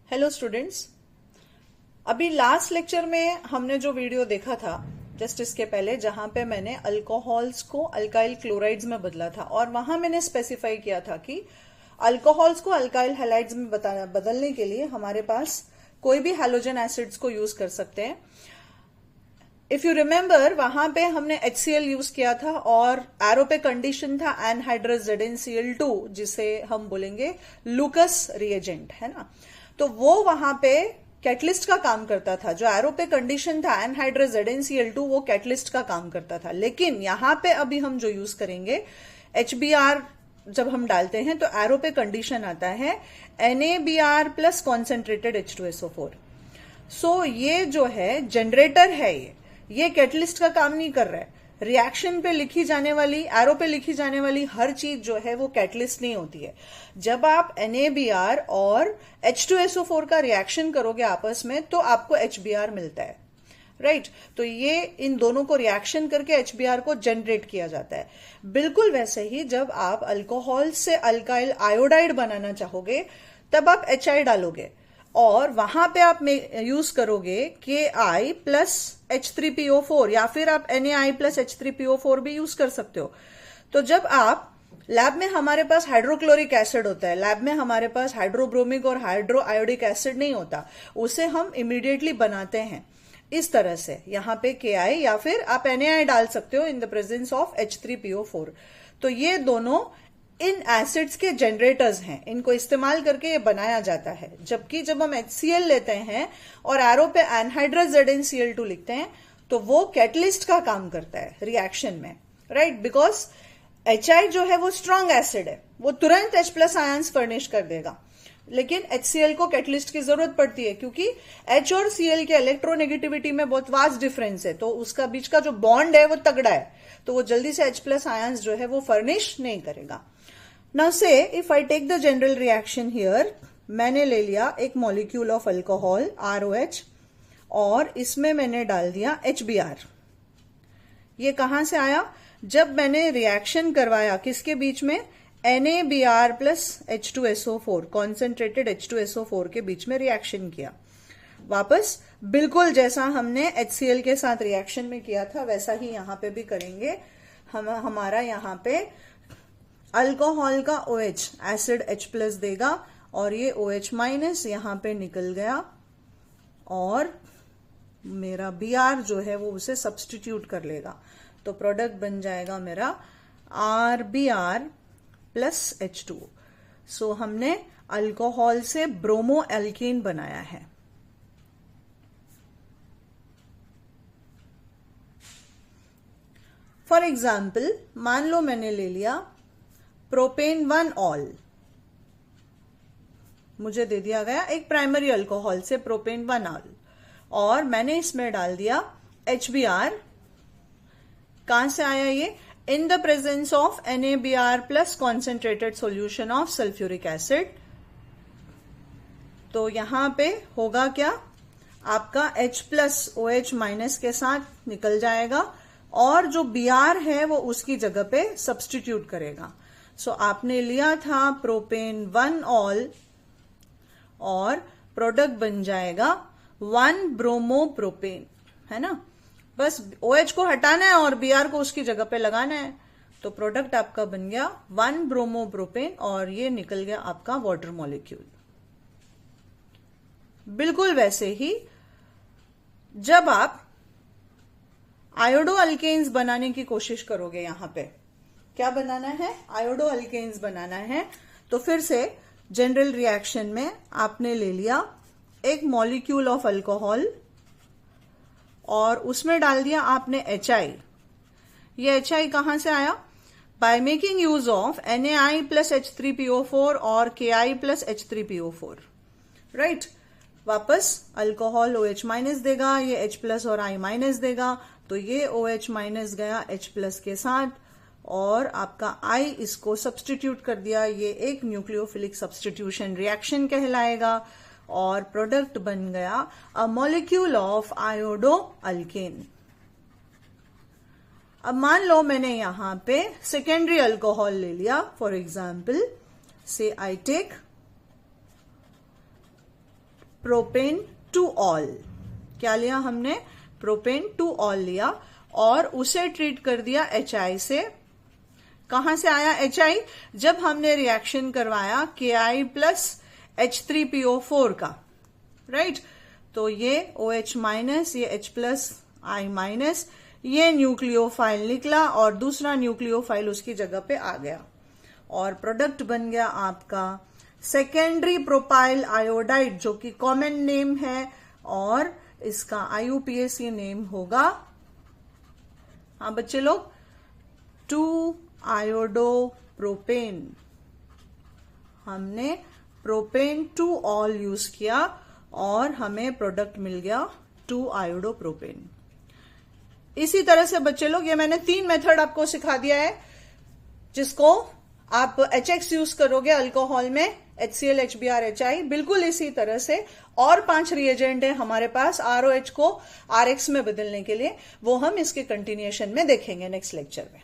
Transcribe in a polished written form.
Hello students. अभी last lecture में हमने जो वीडियो देखा था जस्ट इसके पहले, जहां पे मैंने अल्कोहल्स को अल्काइल क्लोराइड्स में बदला था और वहां मैंने स्पेसिफाई किया था कि अल्कोहल्स को अल्काइल हैलाइड्स में बदलने के लिए हमारे पास कोई भी हैलोजन एसिड्स को यूज कर सकते हैं। इफ यू रिमेम्बर, वहां पे हमने HCl यूज किया था और एरो पे कंडीशन था एनहाइड्रस ZnCl2, जिसे हम बोलेंगे लूकस रिएजेंट, है ना। तो वो वहां पे कैटलिस्ट का काम करता था। जो एरो पे कंडीशन था एनहाइड्रस ZnCl2, वो कैटलिस्ट का काम करता था। लेकिन यहां पे अभी हम जो यूज करेंगे HBr, जब हम डालते हैं तो एरो पे कंडीशन आता है NaBr प्लस कॉन्सेंट्रेटेड H2SO4। सो ये जो है जनरेटर है, ये कैटलिस्ट का काम नहीं कर रहा है। रिएक्शन पे लिखी जाने वाली, एरो पे लिखी जाने वाली हर चीज जो है वो कैटलिस्ट नहीं होती है। जब आप NaBr और H2SO4 का रिएक्शन करोगे आपस में तो आपको HBr मिलता है, राइट। तो ये इन दोनों को रिएक्शन करके HBr को जनरेट किया जाता है। बिल्कुल वैसे ही जब आप अल्कोहल से अल्काइल आयोडाइड बनाना चाहोगे तब आप HI डालोगे और वहां पे आप यूज करोगे Ki प्लस H3PO4 या फिर आप NaI प्लस H3PO4 भी यूज कर सकते हो। तो जब आप लैब में, हमारे पास हाइड्रोक्लोरिक एसिड होता है, लैब में हमारे पास हाइड्रोब्रोमिक और हाइड्रो आयोडिक एसिड नहीं होता, उसे हम इमीडिएटली बनाते हैं इस तरह से। यहां पे Ki या फिर आप NaI डाल सकते हो in the presence of H3PO4। तो ये दोनों इन एसिड्स के जनरेटर्स हैं, इनको इस्तेमाल करके ये बनाया जाता है। जबकि जब हम HCl लेते हैं और एरो पे एनहाइड्रस ZnCl2 लिखते हैं तो वो कैटलिस्ट का काम करता है रिएक्शन में, राइट। बिकॉज HI जो है वो स्ट्रॉन्ग एसिड है, वो तुरंत H प्लस आयंस फर्निश कर देगा। लेकिन HCl को कैटलिस्ट की जरूरत पड़ती है क्योंकि H और Cl के इलेक्ट्रोनेगेटिविटी में बहुत वास्ट डिफरेंस है, तो उसका बीच का जो बॉन्ड है वो तगड़ा है, तो वो जल्दी से H प्लस आयंस जो है वो फर्निश नहीं करेगा। Now say if I take the general reaction here, मैंने ले लिया एक मॉलिक्यूल ऑफ अल्कोहल ROH और इसमें मैंने डाल दिया HBr। ये कहां से आया? जब मैंने रिएक्शन करवाया किसके बीच में? NaBr plus H2SO4, concentrated H2SO4 के बीच में रिएक्शन किया। वापस बिल्कुल जैसा हमने HCl के साथ रिएक्शन में किया था वैसा ही यहां पे भी करेंगे। हमारा यहां पे अल्कोहल का OH एसिड H प्लस देगा और ये OH माइनस यहां पे निकल गया और मेरा Br जो है वो उसे सब्स्टिट्यूट कर लेगा। तो प्रोडक्ट बन जाएगा मेरा RBr प्लस H2। सो हमने अल्कोहल से ब्रोमो एल्कीन बनाया है। फॉर एग्जाम्पल, मान लो मैंने ले लिया प्रोपेन 1 ऑल, मुझे दे दिया गया एक प्राइमरी अल्कोहल से प्रोपेन 1 ऑल और मैंने इसमें डाल दिया HBr। कहां से आया ये? In the presence of NaBr plus concentrated solution of sulphuric acid. तो यहां पे होगा क्या? आपका H प्लस OH माइनस के साथ निकल जाएगा और जो Br है वो उसकी जगह पे सब्स्टिट्यूट करेगा। सो आपने लिया था प्रोपेन 1 ऑल और प्रोडक्ट बन जाएगा 1 ब्रोमोप्रोपेन, है ना। बस OH को हटाना है और Br को उसकी जगह पे लगाना है। तो प्रोडक्ट आपका बन गया 1 ब्रोमोप्रोपेन और ये निकल गया आपका वाटर मॉलिक्यूल। बिल्कुल वैसे ही जब आप आयोडो अल्केन्स बनाने की कोशिश करोगे, यहां पे क्या बनाना है? आयोडो अल्केन्स बनाना है। तो फिर से जनरल रिएक्शन में आपने ले लिया एक मॉलिक्यूल ऑफ अल्कोहल और उसमें डाल दिया आपने HI। ये HI कहां से आया? By making use of NaI plus H3PO4 और Ki प्लस H3PO4, राइट। वापस अल्कोहल OH माइनस देगा, ये H प्लस और I माइनस देगा, तो ये OH माइनस गया H प्लस के साथ और आपका I इसको सब्स्टिट्यूट कर दिया। ये एक न्यूक्लियोफिलिक सब्स्टिट्यूशन रिएक्शन कहलाएगा और प्रोडक्ट बन गया a molecule of iodo alkane. अब मान लो मैंने यहां पे सेकेंडरी अल्कोहल ले लिया। फॉर एग्जाम्पल से I take propane to all. क्या लिया हमने? प्रोपेन टू ऑल लिया और उसे ट्रीट कर दिया HI से। कहां से आया HI? जब हमने रिएक्शन करवाया KI प्लस H3PO4 का, राइट? तो ये OH माइनस, ये H प्लस I माइनस, ये न्यूक्लियोफाइल निकला और दूसरा न्यूक्लियोफाइल उसकी जगह पे आ गया और प्रोडक्ट बन गया आपका सेकेंडरी प्रोपाइल आयोडाइड, जो कि कॉमन नेम है और इसका IUPAC नेम होगा, हाँ बच्चे लोग, 2-आयोडोप्रोपेन। हमने प्रोपेन टू ऑल यूज किया और हमें प्रोडक्ट मिल गया 2-आयोडोप्रोपेन। इसी तरह से बच्चे लोग, ये मैंने 3 मेथड आपको सिखा दिया है जिसको आप HX यूज करोगे अल्कोहल में, HCl, HBr, HI, बिल्कुल इसी तरह से। और 5 रिएजेंट है हमारे पास ROH को RX में बदलने के लिए, वो हम इसके कंटिन्यूएशन में देखेंगे नेक्स्ट लेक्चर में।